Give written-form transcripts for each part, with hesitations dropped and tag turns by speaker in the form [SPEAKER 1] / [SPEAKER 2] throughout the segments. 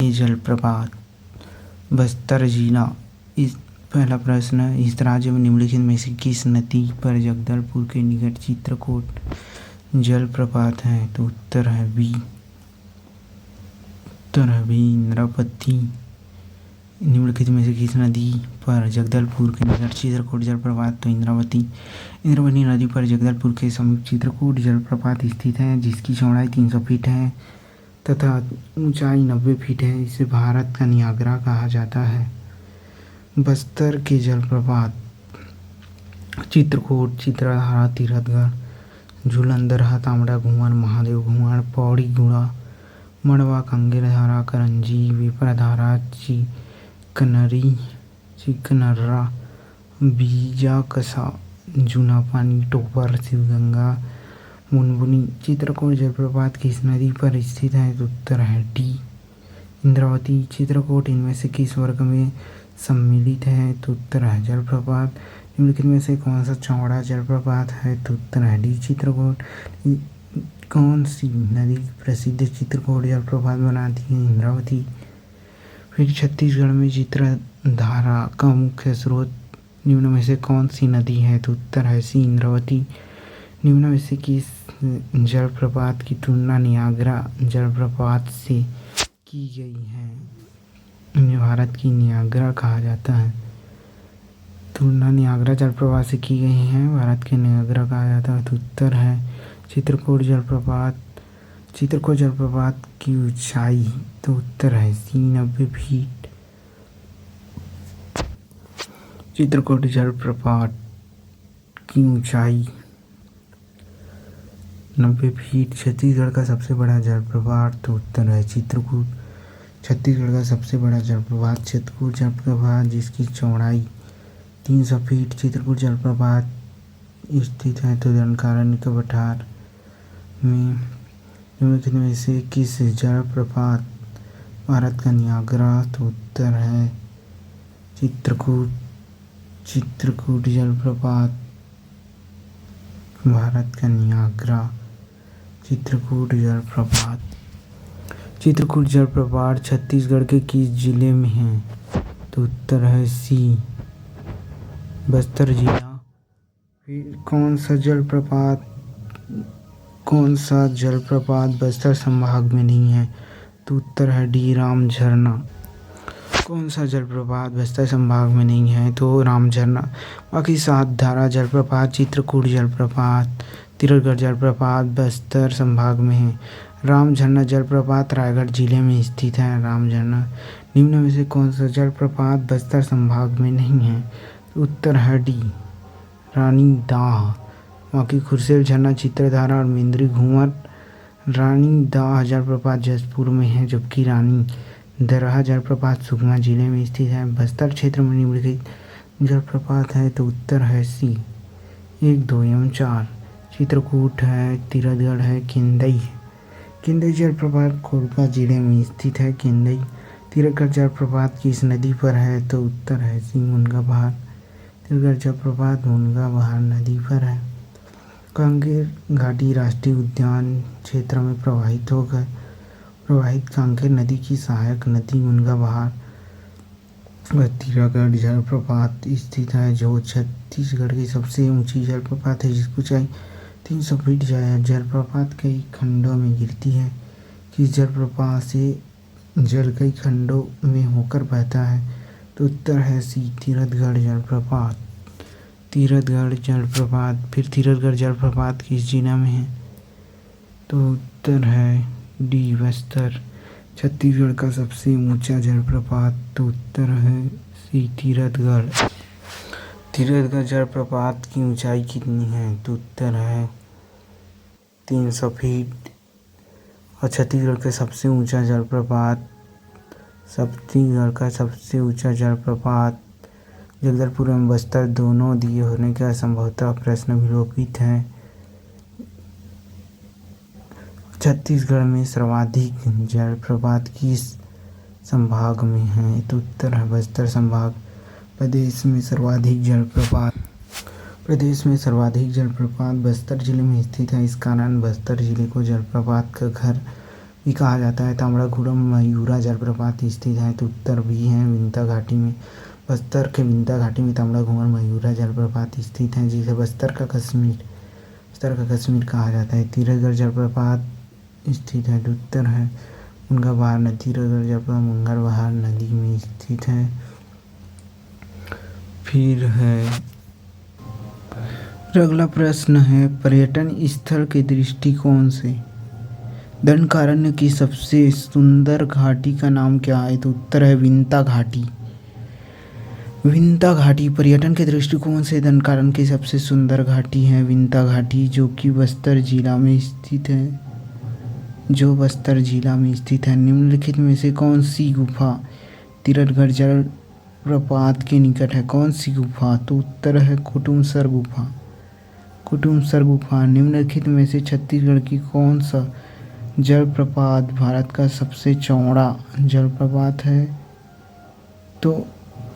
[SPEAKER 1] बड़े जलप्रपात। बस्तर जिला। इस पहला प्रश्न, इस राज्य में निम्नलिखित में से किस नदी पर जगदलपुर के निकट चित्रकूट जलप्रपात है? तो उत्तर है बी इंद्रावती। निम्नलिखित में से किस नदी पर जगदलपुर के निकट चित्रकूट जलप्रपात? तो इंद्रावती नदी पर जगदलपुर के समीप चित्रकूट जलप्रपात स्थित है, जिसकी चौड़ाई 300 फीट है तथा ऊंचाई 90 फीट है। इसे भारत का नियाग्रा कहा जाता है। बस्तर के जलप्रपात चित्रकूट, चित्रधारा, तीरथगढ़, झूलनदरहा, तांबड़ा घुआड़, महादेव घुआड़, पौड़ी गुड़ा, मड़वा, कंगेरधारा, करंजी, विप्रधारा, चिकनर्रा, बीजाकसा, जूनापानी, टोपर, शिवगंगा, मुनमुनी। चित्रकूट जलप्रपात किस नदी पर स्थित है? तो उत्तर है डी इंद्रावती। चित्रकूट इनमें से किस वर्ग में सम्मिलित है? तो उत्तर है जलप्रपात। निम्नलिखित में से कौन सा चौड़ा जलप्रपात है? तो उत्तर है डी चित्रकूट। कौन सी नदी प्रसिद्ध चित्रकूट जलप्रपात बनाती है? इंद्रावती। फिर छत्तीसगढ़ में चित्रधारा का मुख्य स्रोत निम्न में से कौन सी नदी है? तो उत्तर है सी इंद्रावती। निम्न में से किस जलप्रपात की तुलना नियाग्रा जलप्रपात से की गई है? इन्हें भारत की नियाग्रा कहा जाता है। तुलना नियाग्रा जलप्रपात से की गई है, भारत के नियाग्रा कहा जाता है। तो उत्तर है चित्रकूट जलप्रपात। चित्रकूट जलप्रपात की ऊंचाई, तो उत्तर है सी 90 फीट। चित्रकूट जलप्रपात की ऊंचाई 90 फीट। छत्तीसगढ़ का सबसे बड़ा जलप्रपात, तो उत्तर है चित्रकूट। छत्तीसगढ़ का सबसे बड़ा जलप्रपात चित्रकूट जलप्रपात, जिसकी चौड़ाई 300 फीट। चित्रकूट जलप्रपात स्थित है तो दंडकारण्य के पठार में। निम्नलिखित में से किस जलप्रपात भारत का नियाग्रा? तो उत्तर है चित्रकूट। चित्रकूट जलप्रपात भारत का नियाग्रा। चित्रकूट जलप्रपात छत्तीसगढ़ के किस जिले में है? तो उत्तर है सी बस्तर जिला। फिर कौन सा जलप्रपात बस्तर संभाग में नहीं है? तो उत्तर है डी राम झरना। कौन सा जलप्रपात बस्तर संभाग में नहीं है? तो राम झरना। बाकी 7 धारा जलप्रपात, चित्रकूट जलप्रपात, तीरथगढ़ जलप्रपात बस्तर संभाग में है। राम झरना जलप्रपात रायगढ़ जिले में स्थित है। राम झरना। निम्न में से कौन सा जलप्रपात बस्तर संभाग में नहीं है? उत्तर है डी रानी दाह। बाकी खुरसेल झरना, चित्रधारा और मेंद्री घुआड़। रानी दाह जलप्रपात जसपुर में है, जबकि रानी दरहा जलप्रपात सुकमा जिले में स्थित है। बस्तर क्षेत्र में निम्नलिखित जलप्रपात है, तो उत्तर है सी 1, 2 एवं 4। चित्रकूट है, तीरथगढ़ है, केंदई है। केंदई जलप्रपात कोरबा जिले में स्थित है। केंदई। तीरथगढ़ जलप्रपात किस नदी पर है? तो उत्तर है सी मुनगा बहार। तीरथगढ़ जलप्रपात मुनगा बहार नदी पर है। कांकेर घाटी राष्ट्रीय उद्यान क्षेत्र में प्रवाहित कांकेर नदी की सहायक नदी मुनगा बहार व तीरथगढ़ जलप्रपात स्थित है, जो छत्तीसगढ़ की सबसे ऊंची जलप्रपात है, जिसकी ऊंचाई 300 फीट है। जलप्रपात कई खंडों में गिरती है। किस जलप्रपात से जल कई खंडों में होकर बहता है? तो उत्तर है सी तीरथगढ़ जलप्रपात। तीरथगढ़ जलप्रपात। फिर तीरथगढ़ जलप्रपात किस जिला में है? तो उत्तर है डी बस्तर। छत्तीसगढ़ का सबसे ऊंचा जलप्रपात, तो उत्तर है सी तीरथगढ़। तीरथगढ़ जलप्रपात की ऊंचाई कितनी है? तो उत्तर है 300 फीट। और छत्तीसगढ़ का सबसे ऊंचा जलप्रपात जगदलपुर एवं बस्तर दोनों दिए होने का संभवतः प्रश्न विलोपित है। छत्तीसगढ़ में सर्वाधिक जलप्रपात किस संभाग में है? तो उत्तर है बस्तर संभाग। प्रदेश में सर्वाधिक जलप्रपात बस्तर जिले में स्थित है। इस कारण बस्तर जिले को जलप्रपात का घर भी कहा जाता है। ताम्रागुड़म मयूरा जलप्रपात स्थित है तो उत्तर भी है विंध्य घाटी में। बस्तर के विंध्य घाटी में ताम्रागुड़म मयूरा जलप्रपात स्थित है, जिसे बस्तर का कश्मीर कहा जाता है। तीरथगढ़ जलप्रपात स्थित है तो उत्तर है मुनगा बहार नदी। तीरथगढ़ जलप्रपात मुनगा बहार नदी में स्थित है। फिर है अगला प्रश्न है, पर्यटन स्थल के दृष्टिकोण से दंडकारण्य की सबसे सुंदर घाटी का नाम क्या है? तो उत्तर है विंध्य घाटी। विंध्य घाटी पर्यटन के दृष्टिकोण से दंडकारण्य की सबसे सुंदर घाटी है विंध्य घाटी, जो कि बस्तर जिला में स्थित है। निम्नलिखित में से कौन सी गुफा तीरथगढ़ जलप्रपात के निकट है? कौन सी गुफा? तो उत्तर है कुटुमसर गुफा। निम्नलिखित में से छत्तीसगढ़ की कौन सा जलप्रपात भारत का सबसे चौड़ा जलप्रपात है? तो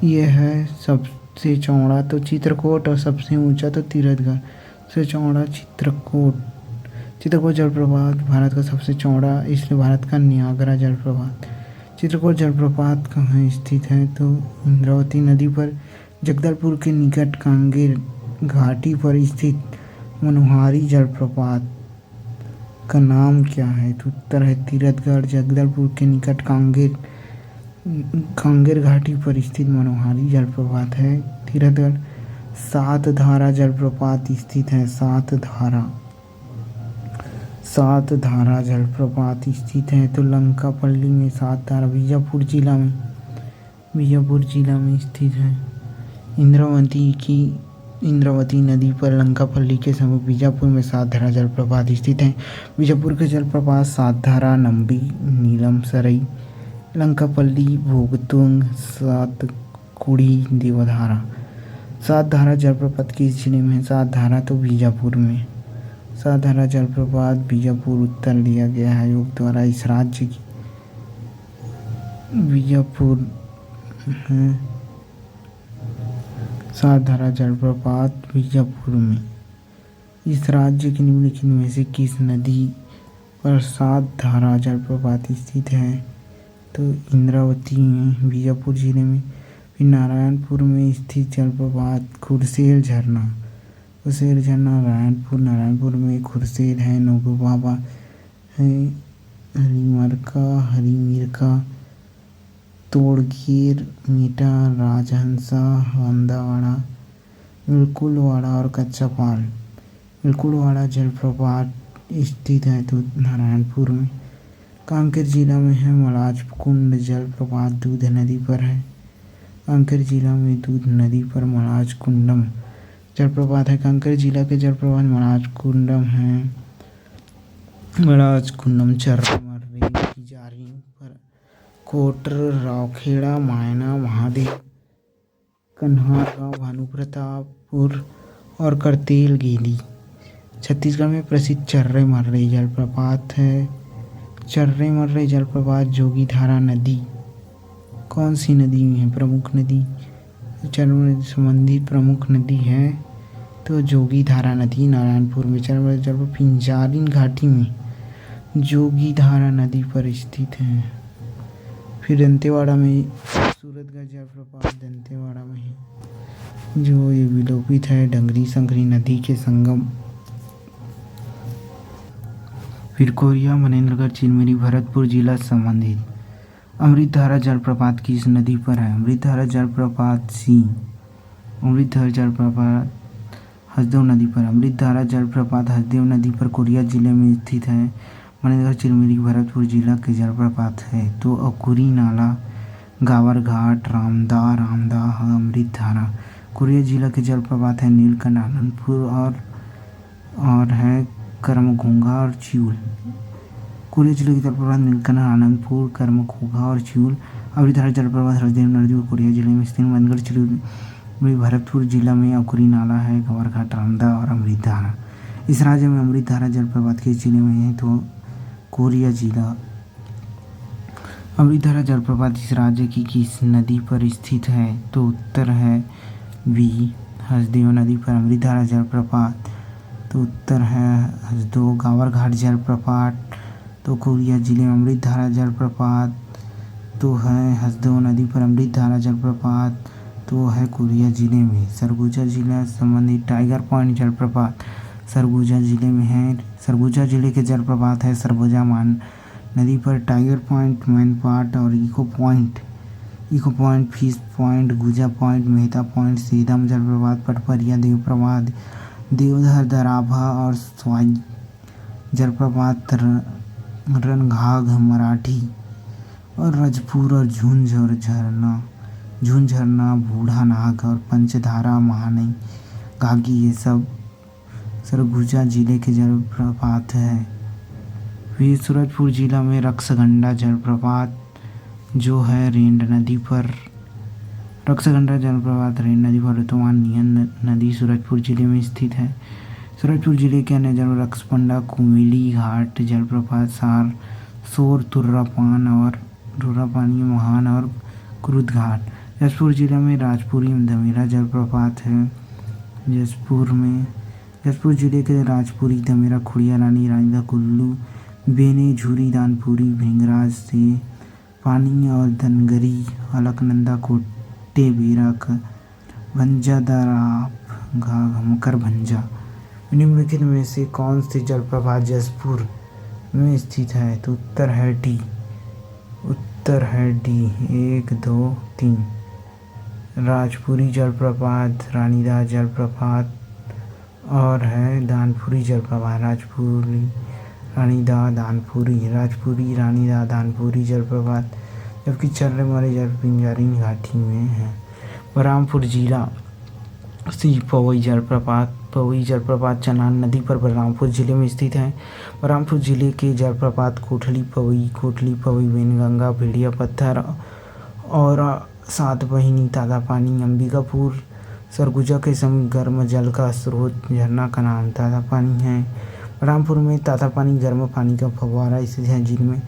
[SPEAKER 1] यह है सबसे चौड़ा तो चित्रकूट, और सबसे ऊंचा तो तीरथगढ़। सबसे चौड़ा चित्रकूट जलप्रपात भारत का सबसे चौड़ा, इसलिए भारत का नियाग्रा जलप्रपात। चित्रकूट जलप्रपात कहाँ स्थित है? तो इंद्रावती नदी पर जगदलपुर के निकट कांगेर घाटी पर स्थित मनोहारी जलप्रपात का नाम क्या है? तो उत्तर है तीरथगढ़। जगदलपुर के निकट कांगेर घाटी पर स्थित मनोहारी जलप्रपात है तीरथगढ़। सातधारा जलप्रपात स्थित है। सातधारा जलप्रपात स्थित है तो लंकापल्ली में। सातधारा बीजापुर जिला में स्थित है। इंद्रावती नदी पर लंकापल्ली के समीप बीजापुर में सातधारा जलप्रपात स्थित है। बीजापुर के जलप्रपात सातधारा, नंबी, नीलम सरई, लंकापल्ली, भोगतुंग, सातकुड़ी, देवधारा। सातधारा जलप्रपात किस जिले में है? सातधारा तो बीजापुर में। सातधारा जलप्रपात बीजापुर उत्तर दिया गया है आयोग द्वारा। इस राज्य की बीजापुर है। सातधारा जलप्रपात बीजापुर में। इस राज्य के निम्नलिखित में से किस नदी पर सातधारा जलप्रपात स्थित है? तो इंद्रावती में, बीजापुर जिले में। फिर नारायणपुर में स्थित जलप्रपात खुरसेर झरना नारायणपुर में खुरसेर है। नोगो बाबा है, हरिमिरका, तोड़गेर, मीठा, राजहंसा, हंदावाड़ा, इलकुलवाड़ा और कच्चापाल। इलकुलवाड़ा जलप्रपात स्थित है तो नारायणपुर में। कांकेर जिला में है मलाज कुंड जलप्रपात दूध नदी पर है। कांकेर जिला में दूध नदी पर मलाज कुंडम जलप्रपात है। कांकेर जिला के जलप्रपात मलाज कुंडम है। मलाज कुंडम चर्रा, मर्री, जारी पर कोटर, रावखेड़ा, मायना, महादेव, कन्हारगांव, भानुप्रतापपुर और करतेल गेली। छत्तीसगढ़ में प्रसिद्ध चर्रे मर्रे जलप्रपात है। चर्रे मर्रे जलप्रपात जोगीधारा नदी, कौन सी नदी है? प्रमुख नदी, चर्मन संबंधित प्रमुख नदी है तो जोगीधारा नदी नारायणपुर में। चर्मन जलप्रपात पिंजारिन घाटी में जोगीधारा नदी पर स्थित है। फिर दंतेवाड़ा में सूरतगढ़ जलप्रपात दंतेवाड़ा में है, जो ये विलोपित है डंगरी संगरी नदी के संगम। फिर कोरिया, मनेन्द्रगढ़, चिरमिरी, भरतपुर जिला संबंधित। अमृतधारा जलप्रपात किस नदी पर है? अमृतधारा जलप्रपात हसदेव नदी पर। अमृतधारा जलप्रपात हसदेव नदी पर कोरिया जिले में स्थित है। मनेन्द्रगढ़, चिरमिरी, भरतपुर जिला के जलप्रपात है तो अकुरी नाला, गावर घाट, रामदाह, अमृतधारा। कोरिया जिला के जलप्रपात है नीलकंठ, आनंदपुर और है कर्मघोंघा और चिउल। कोरिया जिले के जलप्रपात नीलकंठ, आनंदपुर, कर्मघोंघा और चिउल। अमृतधारा जलप्रपात हसदेव नदी पर कोरिया जिले में स्थित। मनेन्द्रगढ़, चिरमिरी, भरतपुर जिला में अकुरी नाला है, गावर घाट, रामदाह और अमृतधारा। इस राज्य में अमृतधारा जलप्रपात किस जिले में है? तो कोरिया जिला। अमृतधारा जलप्रपात इस राज्य की किस नदी पर स्थित है? तो उत्तर है बी, हसदेव नदी पर। अमृतधारा जलप्रपात तो उत्तर है हसदेव। गावर घाट जलप्रपात तो कोरिया जिले में। अमृतधारा जलप्रपात तो है हसदेव नदी पर अमृतधारा जलप्रपात तो है कोरिया जिले में। सरगुजा जिला संबंधित टाइगर पॉइंट जलप्रपात सरगुजा जिले में है। सरगुजा जिले के जलप्रपात है सरगुजा मान नदी पर टाइगर पॉइंट, मैनपाट और echo point, fish point, Guja point, Mehta point, Sidham जलप्रपात, पटपरिया देव प्रपात, देवधर दराभा और स्वाई जलप्रपात, रनघाघ मराठी और रजपुर और झुंझ झरना, बूढ़ा नाग और पंचधारा महानई घाघी, ये सब सरगुजा जिले के जलप्रपात है। फिर सूरजपुर जिला में रक्सगंडा जलप्रपात जो है रेंड नदी पर। रक्सगंडा जलप्रपात रेंड नदी पर रुतवान नदी सूरजपुर जिले में स्थित है। सूरजपुर जिले के अन्य जल रक्सपंडा, कुमिली घाट जलप्रपात, सोर, तुर्रापानी, महान और क्रुद घाट। जसपुर जिला में राजपुरी धमेरा जलप्रपात है। जसपुर जिले के राजपुरी धमेरा, खुड़िया रानी, रानीदा, कुल्लू, बेने, झूरी, दानपुरी, भिंगराज से पानी और धनगरी, अलकनंदा, कोटे, बेरक, भंजा, दराप, घाघमकर, भंजा। निम्नलिखित में से कौन सी जलप्रपात जसपुर में स्थित है? तो उत्तर है डी। 1, 2, 3 राजपुरी जलप्रपात, रानीदा जलप्रपात और है दानपुरी जलप्रपात। राजपुरी, रानीदा, दानपुरी जलप्रपात, जबकि चर्रेमरे जल पिंजारी घाटी में है। बलरामपुर जिला सी पवई जलप्रपात चनान नदी पर बलरामपुर जिले में स्थित है। बलरामपुर जिले के जलप्रपात कोटली पवई, वेनगंगा, भेड़िया पत्थर और सातवाहिनी, तातापानी, अंबिकापुर, सरगुजा के समीप गर्म जल का स्रोत झरना का नाम तातापानी है। बलरामपुर में तातापानी गर्म पानी का फव्वारा स्थित है जिनमें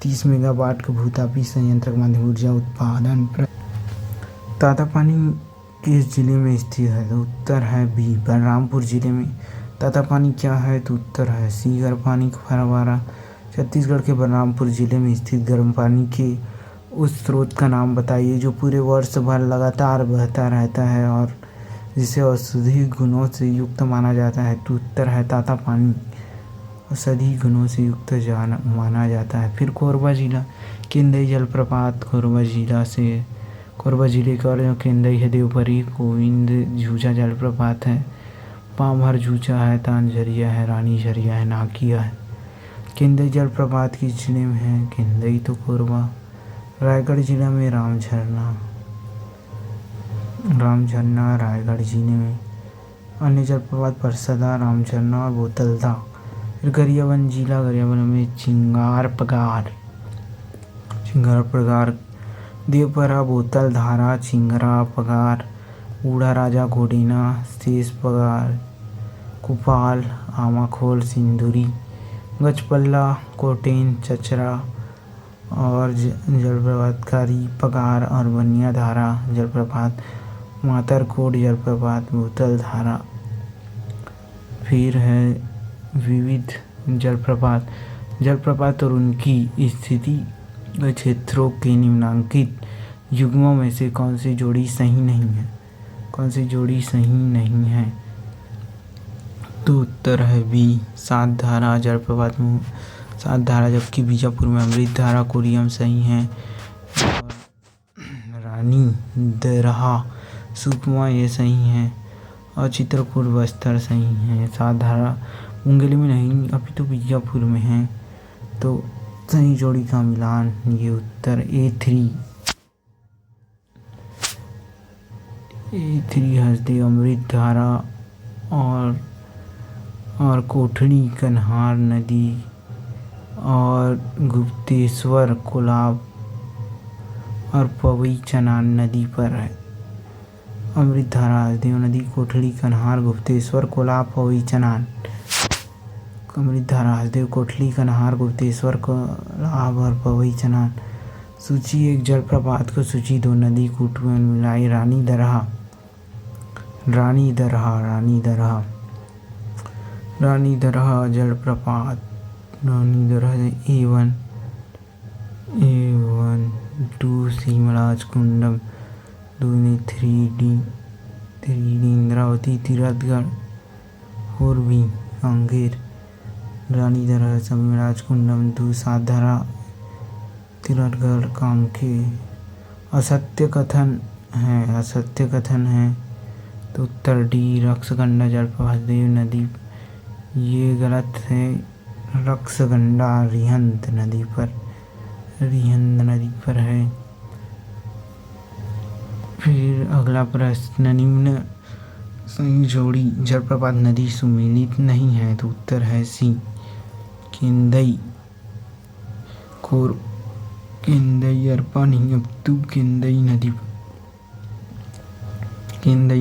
[SPEAKER 1] 30 मेगावाट के भूतापी संयंत्र के माध्यम ऊर्जा उत्पादन। तातापानी किस जिले में स्थित है? तो उत्तर है बी। बलरामपुर जिले में। तातापानी क्या है? तो उत्तर है सी, गर्म पानी का फव्वारा। छत्तीसगढ़ के बलरामपुर जिले में स्थित गर्म पानी के उस स्रोत का नाम बताइए जो पूरे वर्ष भर लगातार बहता रहता है और जिसे औषधि गुणों से युक्त माना जाता है। तो उत्तर है तातापानी, औषधि गुणों से युक्त माना जाता है। फिर कोरबा जिला, केंदई जलप्रपात कोरबा जिले का केंदई है, देवपरी, गोविंद झूजा जलप्रपात है, पामहर झूजा है, तानझरिया है, रानी झरिया है, नाकिया है। केंदई जलप्रपात किस जिले में है? केंदई तो कोरबा। रायगढ़ जिला में राम झरना रायगढ़ जिले में। अन्य जलप्रपात परसदा, राम झरना और बोतलदा। फिर गरियाबंद जिला, गरियाबंद में चिंगार पगार, देवपरा, बोतल धारा, चिंगरा पगार, बूढ़ा राजा, घोडेना, शेष पगार, कुपाल, आमाखोल, सिंदूरी, गचपल्ला, कोटेन, चचरा और जलप्रपातकारी पगार और बनिया धारा जलप्रपात, मातरकोट जलप्रपात, बोतल धारा। फिर है विविध जलप्रपात और उनकी स्थिति क्षेत्रों के निम्नलिखित युग्मों में से कौन सी जोड़ी सही नहीं है? तो उत्तर है बी, सात धारा जलप्रपात, जबकि बीजापुर में अमृतधारा, कोरियम सही है और रानी दरहा, सुकमा ये सही है और चित्रकूट, बस्तर सही है। सात धारा मुंगेली में नहीं, अभी तो बीजापुर में है। तो सही जोड़ी का मिलान ये उत्तर A3 हसदेव, अमृतधारा और कोठड़ी कन्हार नदी और गुप्तेश्वर, कोलाब और पवई चनान नदी पर है। अमृतधारा, हसदेव नदी, कोठड़ी कन्हार, गुप्तेश्वर, कोलाब, पवई चनान। अमृतधारा, हसदेव, कोठली, कन्हार, गुप्तेश्वर, कोलाब और पवई चनान। सूची 1 जलप्रपात को सूची 2 नदी कूट में मिलाई। रानी दरहा जलप्रपात रानीदरा A1 2 सीमराज Kundam 3D Indravati Tirathgarh 4B Kanger रानीदरा सीमराज Kundam 2 साधारा Tirathgarh Kanker. असत्य कथन है तो उत्तर D रक्सगंडा जलप्रपात देव नदी, ये गलत है। रक्सगंडा रिहंद नदी पर है। फिर अगला प्रश्न, निम्न सही जोड़ी जलप्रपात नदी सुमेलित नहीं है तो उत्तर है C केंदई अरपा नहीं, अब तू केंदई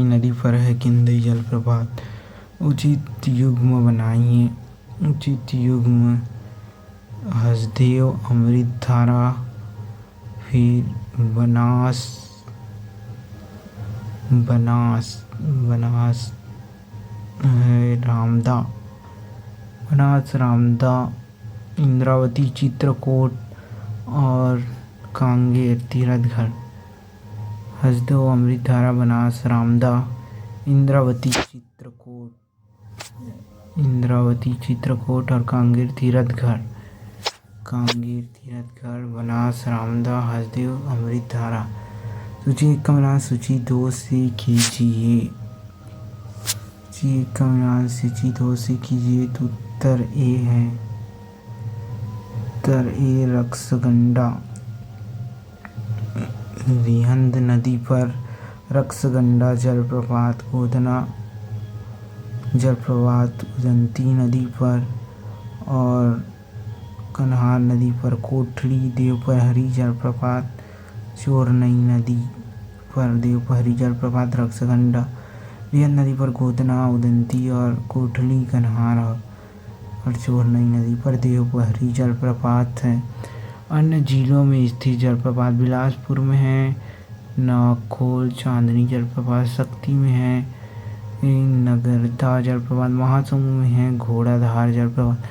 [SPEAKER 1] नदी पर है केंदई जलप्रपात। उचित युग्म बनाइए। उचित युग्म हसदेव अमृतधारा, फिर बनास है रामदा, इंद्रावती चित्रकूट और कांगेर तीरथगढ़। हसदेव अमृतधारा, बनास रामदा, इंद्रावती चित्रकूट और कांगेर तीरथगढ़। बनास रामदा, हसदेव अमृतधारा। सूची 1 का मिलान सूची 2 से कीजिए। तो उत्तर ए है। उत्तर ए रक्सगंडा रिहंद नदी पर, रक्सगंडा जलप्रपात गोदना जलप्रपात उदंती नदी पर और कन्हार नदी पर। कोठली देवपहरी जलप्रपात चोरनई नदी पर। देवपहरी जलप्रपात रक्सगंडा रिहंद नदी पर, गोदना उदंती और कोठली कन्हार और चोरनई नदी पर देवपहरी जलप्रपात है। अन्य जिलों में स्थित जलप्रपात बिलासपुर में है, नागौर चांदनी जलप्रपात शक्ति में है, नगरदा जलप्रपात महासमुंद में है, घोड़ाधार जलप्रपात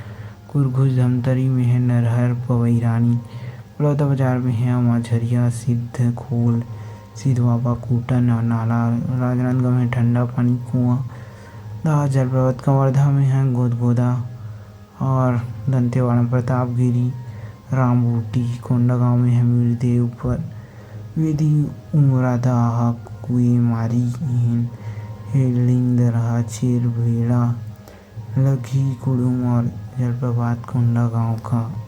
[SPEAKER 1] कुरघुस धमतरी में है, नरहर पवई रानी बड़ौदा बाजार में है, माझरिया सिद्धखोल सिद्धवाबा कूटन और नाला राजनांदगांव में ठंडा पानी कुआं। दास जलप्रपात कवर्धा में है, गोदगोदा और दंतेवाड़ा प्रतापगिरी रामबूटी। कोंडागांव में है, मीरदेव पर वेदी उमरादाह कुएमारी हेलिंदरहा चेरभेड़ा लघी कुड़ुम और जलप्रपात कोंडागांव का।